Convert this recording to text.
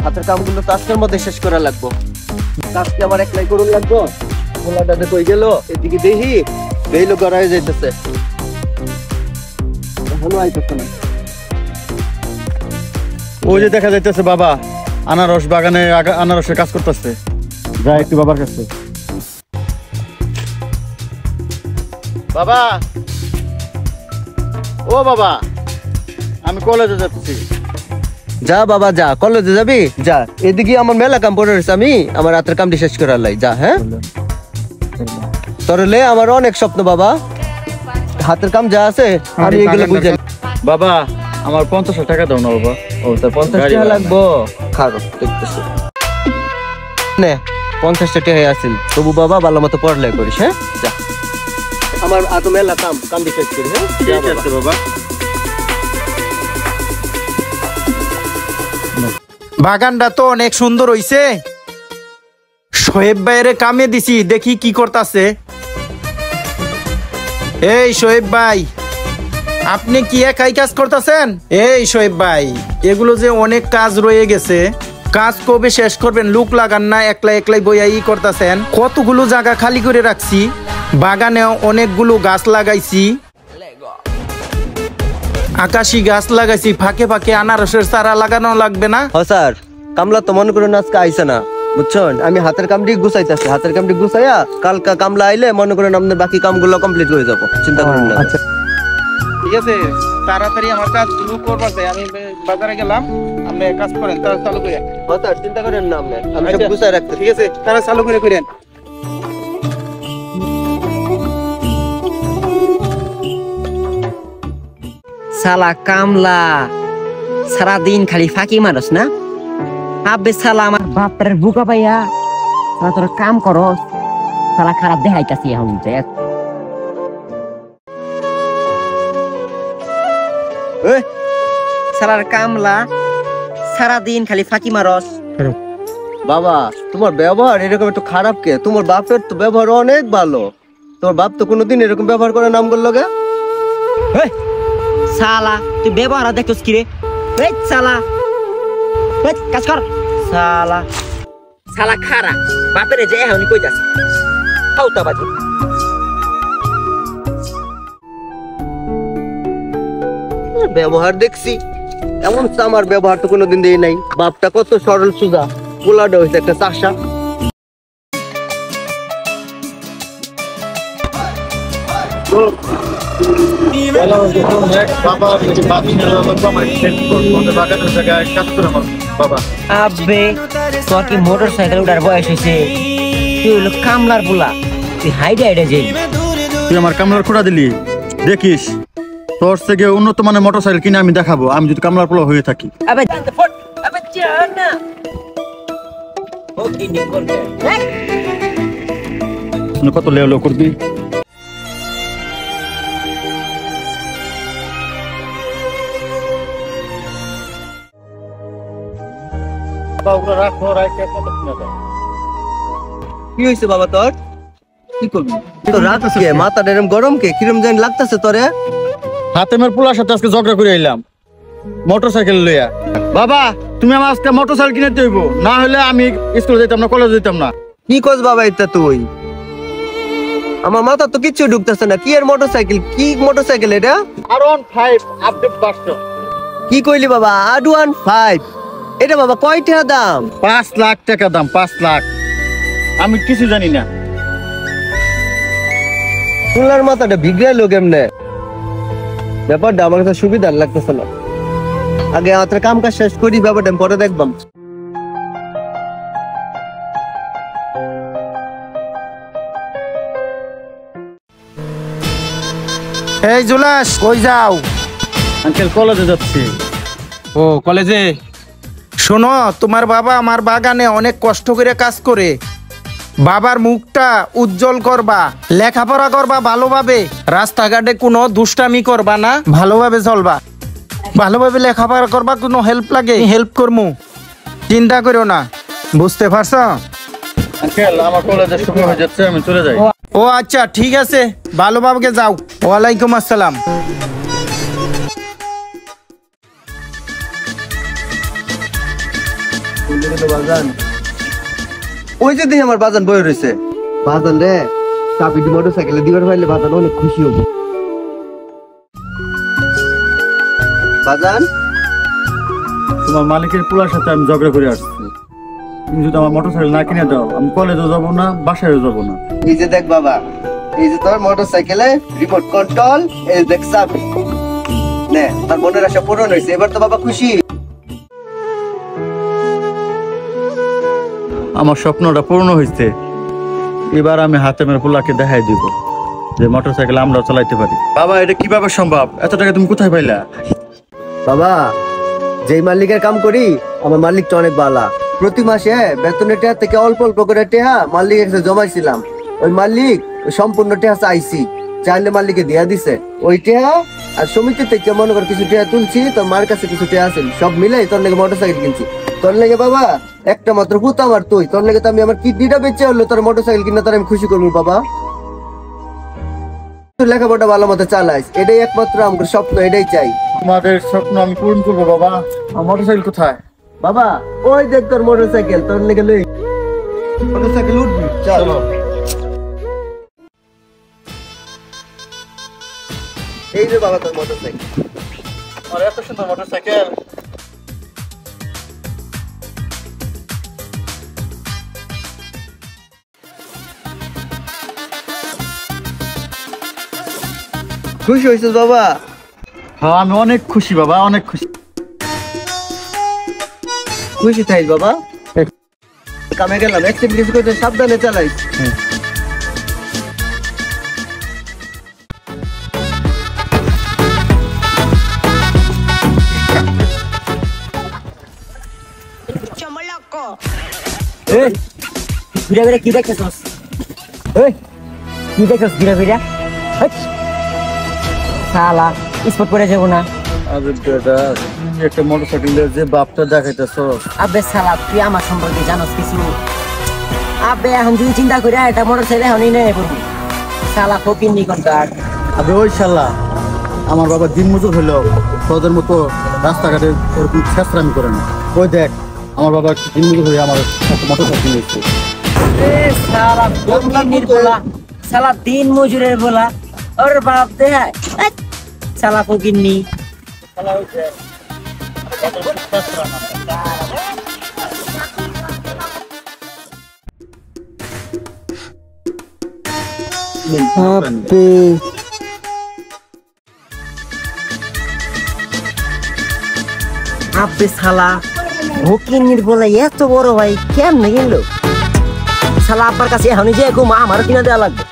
হাতের কামগুলো তো আজকের মধ্যে শেষ করা লাগবো। কাজকে আমার একলাই করুন লাগবো। গোলাটা কই গেল? এদিকে দেখি বেইলো গড়ায় যাইতেছে, এখনো আইতেছে না। ওই যে দেখা যাইতেছে বাবা আনারস বাগানে আনারসের কাজ করতেছে। যা একটু বাবার কাছে। বাবা, ও বাবা, আমি কলেজে যাচ্ছি। যা বাবা যা, কলেজে যাবি যা। এদিকে আমার মেলা কাম পড়ে রয়েছে, আমি আমার রাতের কামটি শেষ করার লাই যা। হ্যাঁ তোরলে আমার অনেক স্বপ্ন বাবা, হাতের কাম যা আছে আমি এগুলো বুঝে। বাবা আমার 50 টাকা দাও না বাবা। ও তোর 50 টাকা লাগবো? খারো দেখতেছি নে, 50 টাকা আসিল। তবু বাবা ভালো মতো পড়ালেখা করিস। হ্যাঁ যা, আমার আতো মেলা কাম শেষ করি। হ্যাঁ ঠিক আছে বাবা। বাগানটা তো অনেক সুন্দর হইছে। শোয়েব ভাইয়ের কামে দিছি, দেখি কি করতেছে। এই শোয়েব ভাই, আপনি কি একাই কাজ করতেছেন? এই শোয়েব ভাই, এগুলো যে অনেক কাজ রয়ে গেছে, কাজ কবে শেষ করবেন? লুক লাগান না, একলাই বইয়াই করতেছেন। কতগুলো জায়গা খালি করে রাখছি, বাগানে অনেকগুলো গাছ লাগাইছি, আকাশি গাছ লাগাইছি, ফাঁকে ফাঁকে আনারসের চারা লাগানো লাগবে না? হ্যাঁ স্যার, কামলা তো মনে করেন আজকে আইসে না, বুঝছেন? আমি হাতের কামটি গুছাইতেছি, হাতের কামটি গুছাইয়া কালকা কামলা আইলে মনে করেন আপনার বাকি কামগুলো কমপ্লিট হয়ে যাবো, চিন্তা করেন না। ঠিক আছে, তাড়াতাড়ি আমার কাজ শুরু করবার চাই। আমি বাজারে গেলাম, আপনি কাজ করেন, তারা চালু করে। হ্যাঁ স্যার, চিন্তা করেন না, আমি সব গুছাই রাখতে। ঠিক আছে, তারা চালু করে করেন। সালা কামলা সারাদিন খালি ফাঁকি মানুষ না। আবে সালা আমার বাপের বুকা পাইয়া সালা তোর কাম করো, সালা খারাপ দেখাইতাছি এখন। সালার কামলা সারাদিন খালি ফাঁকি মারস। বাবা তোমার ব্যবহার এরকম একটু খারাপ কে? তোমার বাপের তো ব্যবহার অনেক ভালো, তোমার বাপ তো কোনোদিন এরকম ব্যবহার করে নাম করলো গে? সালা তুই ব্যবহার দেখছিস কি রে? সালা কাজ কর। সালা সালা খারা বাপের যে এখন কই যাস খাওতা বাজি। ব্যবহার দেখছি এমন, আমার ব্যবহার তো কোনোদিন দেই নাই। বাপটা কত সরল সুজা, পোলাটা হয়েছে একটা চাষা। আবে তোর কি মোটর সাইকেল উঠার বয়স হয়েছে? তুই হলো কামলার পোলা, তুই হাইডে হাইডে যাই। তুই আমার কামলার খোঁড়া দিলি, দেখিস তোর থেকে উন্নত মানের মোটরসাইকেল কিনে আমি দেখাবো, আমি যদি কামলার পোলা হয়ে থাকি। আবে আবে জানা ওকে নি করবে কত লেও করবি? কি হয়েছে বাবা তোর? কি করবি তোর? রাত কে? মাথাটা এরকম গরম কে? কিরম জানি লাগতেছে তোরে? হাতেমের পোলার সাথে আজকে ঝগড়া করে এলাম মোটরসাইকেল লইয়া। বাবা তুমি আমার আজকে মোটরসাইকেল কিনে দেব, না হলে আমি স্কুলে যেতাম না, কলেজে যেতাম না। কি কস বাবা এটা তুই? আমার মাথা তো কিচ্ছু ঢুকতেছে না। কি এর মোটরসাইকেল? কি মোটরসাইকেল এটা? R15 update version. কি কইলি বাবা? R15? এটা বাবা কয় টাকা দাম? 5 লাখ টাকা দাম, 5 লাখ। আমি কিছু জানি না। ফুলার মাথাটা বিগড়াইলো কেমনে? ব্যাপারটা আমার কাছে সুবিধার লাগতেছে না। আগে হাতের কাম কাজ শেষ করি, ব্যাপারটা পরে দেখবাম। এই জুলাস কই যাও? আঙ্কেল কলেজে যাচ্ছি। ও কলেজে? শোনো, তোমার বাবা আমার বাগানে অনেক কষ্ট করে কাজ করে। বাবার মুখটা উজ্জ্বল করবা, লেখাপড়া করবা ভালোভাবে, রাস্তাঘাটে কোনো দুষ্টামি করবা না, ভালোভাবে চলবা, ভালোভাবে লেখাপড়া করবা। কোনো হেল্প লাগে হেল্প করমু, চিন্তা করো না, বুঝতে পারছো? আঙ্কেল আমার কলেজে সময় হয়ে যাচ্ছে, আমি চলে যাই। ও আচ্ছা ঠিক আছে, ভালোভাবে যাও। ওয়ালাইকুম আসসালাম। বাজান ওই যে দেখি আমার বাজান বই রয়েছে বাজান রে চাবি মোটর সাইকেলে দিবার পাইলে বাজান অনেক খুশি হব বাজান তোমার মালিকের পোলার সাথে আমি ঝগড়া করে আসছি। তুমি যদি আমার মোটরসাইকেল না কিনে দাও আমি কলেজে যাবো না, বাসায়ও যাবো না। এই যে দেখ বাবা, এই যে তোর মোটর সাইকেলে রিমোট কন্ট্রোল, এই দেখ চাবি নে, তার মনের আশা পূরণ হয়েছে। এবার তো বাবা খুশি। আমার স্বপ্নটা পূর্ণ হয়েছে। এবার আমি হাতেমের পোলাকে দেখাই দিব যে মোটরসাইকেল আমরা চালাইতে পারি। বাবা এটা কিভাবে সম্ভব? এত টাকা তুমি কোথায় পাইলা? বাবা যেই মালিকের কাম করি আমার মালিকটা অনেক ভালো। প্রতি মাসে বেতনের টাকা থেকে অল্প অল্প করে টাকা মালিকের কাছে জমাইছিলাম। ওই মালিক ওই সম্পূর্ণ টাকা চাইছি, চাইলে মালিকে দিয়া দিছে ওই টাকা। আর সমিতি থেকে মনে কর কিছু টাকা তুলছি, তোর মার কাছে কিছু টাকা আছে, সব মিলে তোর লেগে মোটরসাইকেল কিনছি। তোর লেগে বাবা একটা মাত্র পুত আমার তুই, তোর লেগে তো আমি আমার কিডনিটা বেঁচে হলো তোর মোটরসাইকেল কিনা তোর আমি খুশি করবো বাবা। তুই লেখাপড়া ভালো মতো চালাইস, এটাই একমাত্র আমার স্বপ্ন, এটাই চাই। তোমাদের স্বপ্ন আমি পূরণ করবো বাবা। আমার মোটরসাইকেল কোথায়? বাবা ওই দেখ তোর মোটরসাইকেল, তোর লেগে লই মোটরসাইকেল উঠবি, চলো। এই যে বাবা তোর মোটরসাইকেল। আর এত সুন্দর মোটরসাইকেল। খুশি হয়েছিস বাবা? হ্যাঁ আমি অনেক খুশি বাবা, অনেক খুশি। খুশি থাইস বাবা। কামে গেলাম, অ্যাক্সিডেন্ট কিছু করতে সাবধানে চালাইস। এই ঘুরে ঘুরে কি দেখতেছস? এই কি দেখছস ঘুরে ঘুরে? শালা স্পট করে যাবো না। আরে দাদা একটা মোটরসাইকেলের যে বাপটা দেখাইতেছ। আবে শালা তুই আমার সম্পর্কে জানোস কিছু? আবে এখন তুই চিন্তা করে এটা মোটরসাইকেল এখনই নেই পড়বি। শালা ফকির নিকটকার। আবে ওই শালা আমার বাবা দিন মজুর হলো, তোদের মতো রাস্তাঘাটে এরকম ছেঁচড়ামি করে না। ওই দেখ আমার বাবা দিন মজুর হয়ে আমার একটা মোটরসাইকেল নিয়েছে। শালা ফকির বলা, শালা দিন মজুরের বলা, ওর বাপ দেখায় শালা ফকির নি। আবে শালা ফকির বলে এত বড় ভাই কেমনে কিনলো? শালা আব্বার কাছে এখন যে ঘুমা আমারও কিনা দেওয়া লাগবে।